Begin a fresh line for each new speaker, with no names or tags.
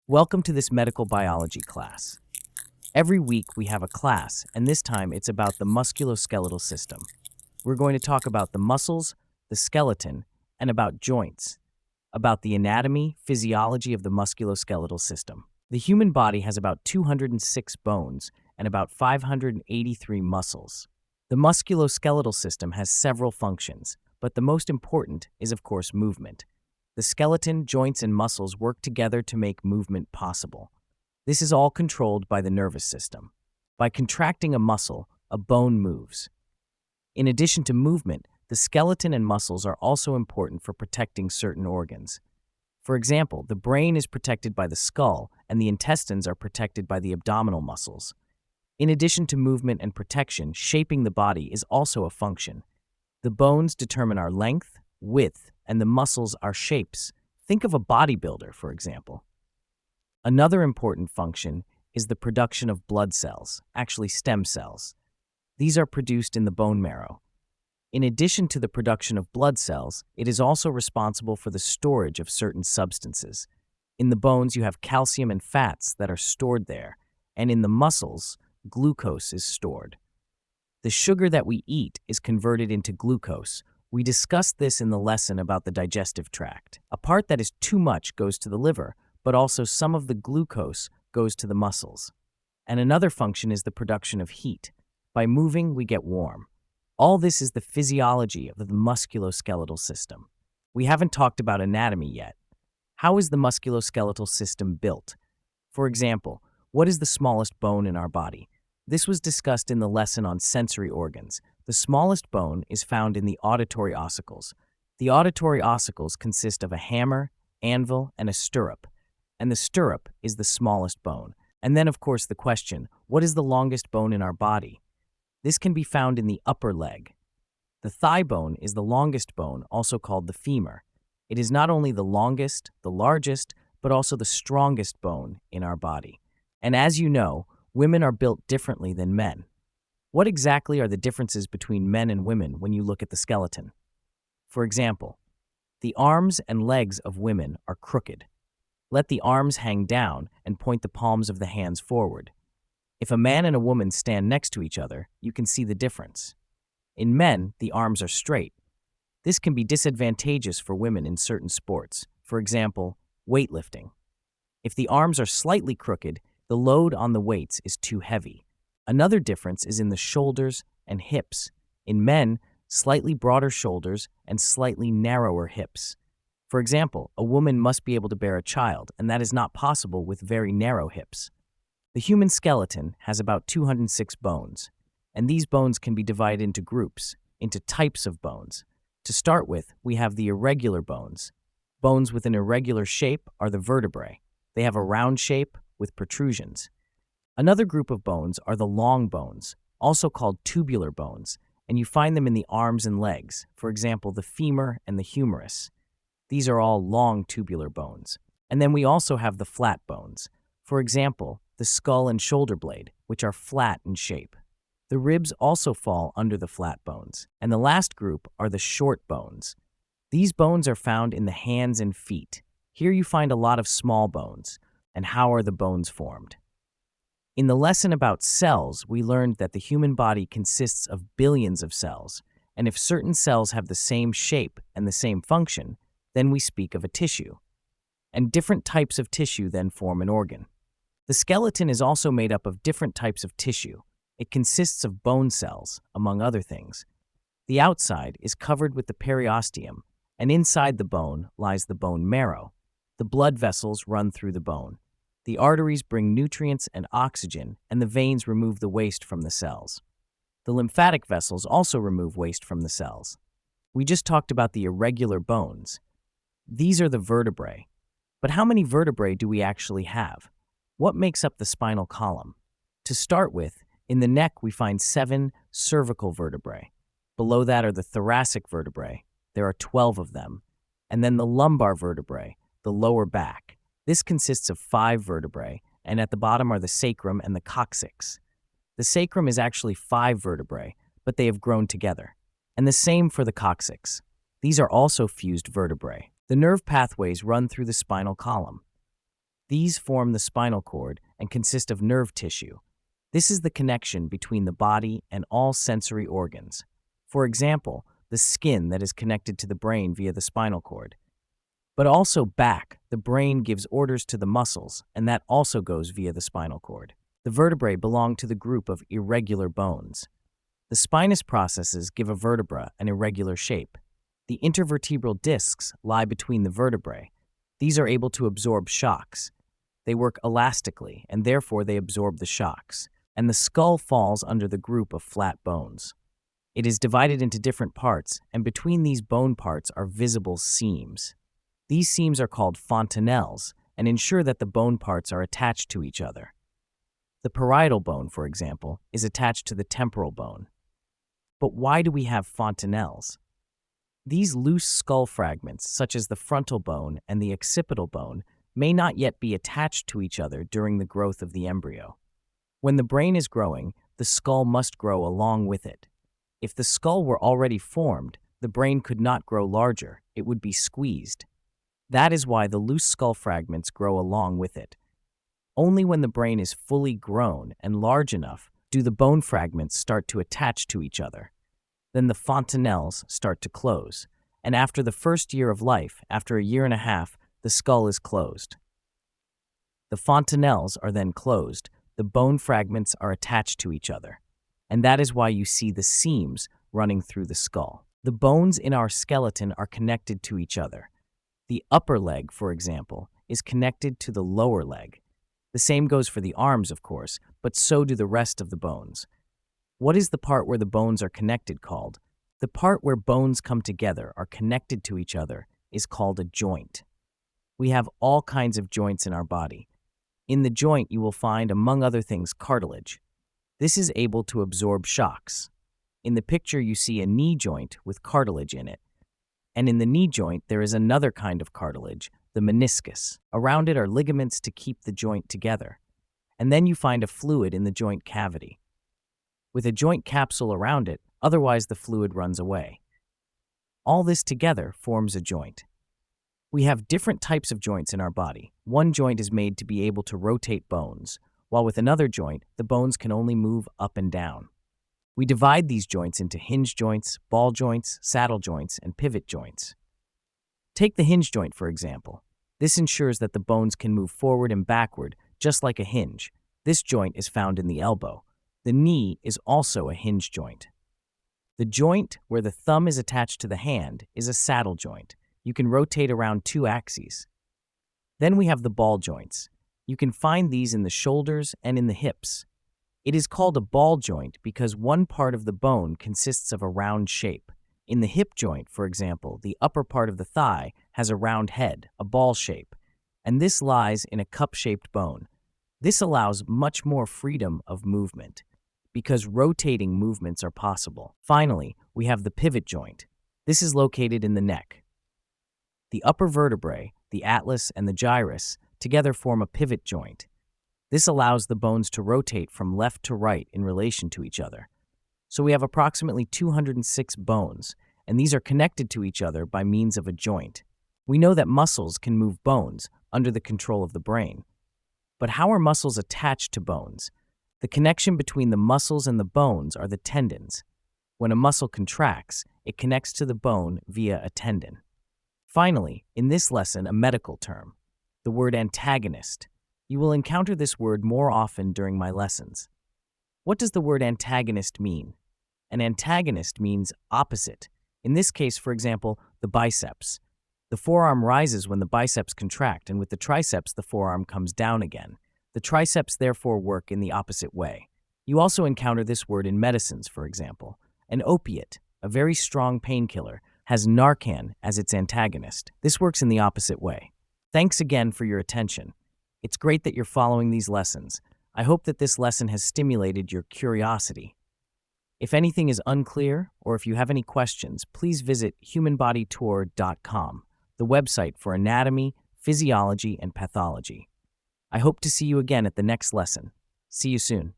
Welcome to this medical biology class. Every week we have a class, and this time it's about the musculoskeletal system. We're going to talk about the muscles, the skeleton, and about joints, about the anatomy, physiology of the musculoskeletal system. The human body has about 206 bones and about 583 muscles. The musculoskeletal system has several functions, but the most important is, of course, movement. The skeleton, joints, and muscles work together to make movement possible. This is all controlled by the nervous system. By contracting a muscle, a bone moves. In addition to movement, the skeleton and muscles are also important for protecting certain organs. For example, the brain is protected by the skull, and the intestines are protected by the abdominal muscles. In addition to movement and protection, shaping the body is also a function. The bones determine our length, width, and the muscles our shapes. Think of a bodybuilder, for example. Another important function is the production of blood cells, actually stem cells. These are produced in the bone marrow. In addition to the production of blood cells, it is also responsible for the storage of certain substances. In the bones, you have calcium and fats that are stored there, and in the muscles, glucose is stored. The sugar that we eat is converted into glucose. We discussed this in the lesson about the digestive tract. A part that is too much goes to the liver, but also some of the glucose goes to the muscles. And another function is the production of heat. By moving, we get warm. All this is the physiology of the musculoskeletal system. We haven't talked about anatomy yet. How is the musculoskeletal system built? For example, what is the smallest bone in our body? This was discussed in the lesson on sensory organs. The smallest bone is found in the auditory ossicles. The auditory ossicles consist of a hammer, anvil, and a stirrup, and the stirrup is the smallest bone. And then, of course, the question, what is the longest bone in our body? This can be found in the upper leg. The thigh bone is the longest bone, also called the femur. It is not only the longest, the largest, but also the strongest bone in our body. And as you know, women are built differently than men. What exactly are the differences between men and women when you look at the skeleton? For example, the arms and legs of women are crooked. Let the arms hang down and point the palms of the hands forward. If a man and a woman stand next to each other, you can see the difference. In men, the arms are straight. This can be disadvantageous for women in certain sports, for example, weightlifting. If the arms are slightly crooked, the load on the weights is too heavy. Another difference is in the shoulders and hips. In men, slightly broader shoulders and slightly narrower hips. For example, a woman must be able to bear a child, and that is not possible with very narrow hips. The human skeleton has about 206 bones, and these bones can be divided into groups, into types of bones. To start with, we have the irregular bones. Bones with an irregular shape are the vertebrae. They have a round shape with protrusions. Another group of bones are the long bones, also called tubular bones, and you find them in the arms and legs, for example, the femur and the humerus. These are all long tubular bones. And then we also have the flat bones, for example, the skull and shoulder blade, which are flat in shape. The ribs also fall under the flat bones. And the last group are the short bones. These bones are found in the hands and feet. Here you find a lot of small bones. And how are the bones formed? In the lesson about cells, we learned that the human body consists of billions of cells, and if certain cells have the same shape and the same function, then we speak of a tissue. And different types of tissue then form an organ. The skeleton is also made up of different types of tissue. It consists of bone cells, among other things. The outside is covered with the periosteum, and inside the bone lies the bone marrow. The blood vessels run through the bone. The arteries bring nutrients and oxygen, and the veins remove the waste from the cells. The lymphatic vessels also remove waste from the cells. We just talked about the irregular bones. These are the vertebrae. But how many vertebrae do we actually have? What makes up the spinal column? To start with, in the neck we find 7 cervical vertebrae. Below that are the thoracic vertebrae. There are 12 of them. And then the lumbar vertebrae, the lower back. This consists of 5 vertebrae, and at the bottom are the sacrum and the coccyx. The sacrum is actually 5 vertebrae, but they have grown together. And the same for the coccyx. These are also fused vertebrae. The nerve pathways run through the spinal column. These form the spinal cord and consist of nerve tissue. This is the connection between the body and all sensory organs. For example, the skin that is connected to the brain via the spinal cord. But also back, the brain gives orders to the muscles, and that also goes via the spinal cord. The vertebrae belong to the group of irregular bones. The spinous processes give a vertebra an irregular shape. The intervertebral discs lie between the vertebrae. These are able to absorb shocks. They work elastically, and therefore they absorb the shocks. And the skull falls under the group of flat bones. It is divided into different parts, and between these bone parts are visible seams. These seams are called fontanelles and ensure that the bone parts are attached to each other. The parietal bone, for example, is attached to the temporal bone. But why do we have fontanelles? These loose skull fragments, such as the frontal bone and the occipital bone, may not yet be attached to each other during the growth of the embryo. When the brain is growing, the skull must grow along with it. If the skull were already formed, the brain could not grow larger, it would be squeezed. That is why the loose skull fragments grow along with it. Only when the brain is fully grown and large enough do the bone fragments start to attach to each other. Then the fontanelles start to close, and after the first year of life, after a year and a half, the skull is closed. The fontanelles are then closed, the bone fragments are attached to each other, and that is why you see the seams running through the skull. The bones in our skeleton are connected to each other. The upper leg, for example, is connected to the lower leg. The same goes for the arms, of course, but so do the rest of the bones. What is the part where the bones are connected called? The part where bones come together, are connected to each other, is called a joint. We have all kinds of joints in our body. In the joint, you will find, among other things, cartilage. This is able to absorb shocks. In the picture, you see a knee joint with cartilage in it. And in the knee joint, there is another kind of cartilage, the meniscus. Around it are ligaments to keep the joint together. And then you find a fluid in the joint cavity, with a joint capsule around it, otherwise the fluid runs away. All this together forms a joint. We have different types of joints in our body. One joint is made to be able to rotate bones, while with another joint, the bones can only move up and down. We divide these joints into hinge joints, ball joints, saddle joints, and pivot joints. Take the hinge joint, for example. This ensures that the bones can move forward and backward, just like a hinge. This joint is found in the elbow. The knee is also a hinge joint. The joint where the thumb is attached to the hand is a saddle joint. You can rotate around 2 axes. Then we have the ball joints. You can find these in the shoulders and in the hips. It is called a ball joint because one part of the bone consists of a round shape. In the hip joint, for example, the upper part of the thigh has a round head, a ball shape, and this lies in a cup-shaped bone. This allows much more freedom of movement, because rotating movements are possible. Finally, we have the pivot joint. This is located in the neck. The upper vertebrae, the atlas and the gyrus, together form a pivot joint. This allows the bones to rotate from left to right in relation to each other. So we have approximately 206 bones, and these are connected to each other by means of a joint. We know that muscles can move bones under the control of the brain. But how are muscles attached to bones? The connection between the muscles and the bones are the tendons. When a muscle contracts, it connects to the bone via a tendon. Finally, in this lesson, a medical term, the word antagonist. You will encounter this word more often during my lessons. What does the word antagonist mean? An antagonist means opposite. In this case, for example, the biceps. The forearm rises when the biceps contract, and with the triceps, the forearm comes down again. The triceps therefore work in the opposite way. You also encounter this word in medicines, for example. An opiate, a very strong painkiller, has Narcan as its antagonist. This works in the opposite way. Thanks again for your attention. It's great that you're following these lessons. I hope that this lesson has stimulated your curiosity. If anything is unclear, or if you have any questions, please visit humanbodytour.com, the website for anatomy, physiology, and pathology. I hope to see you again at the next lesson. See you soon.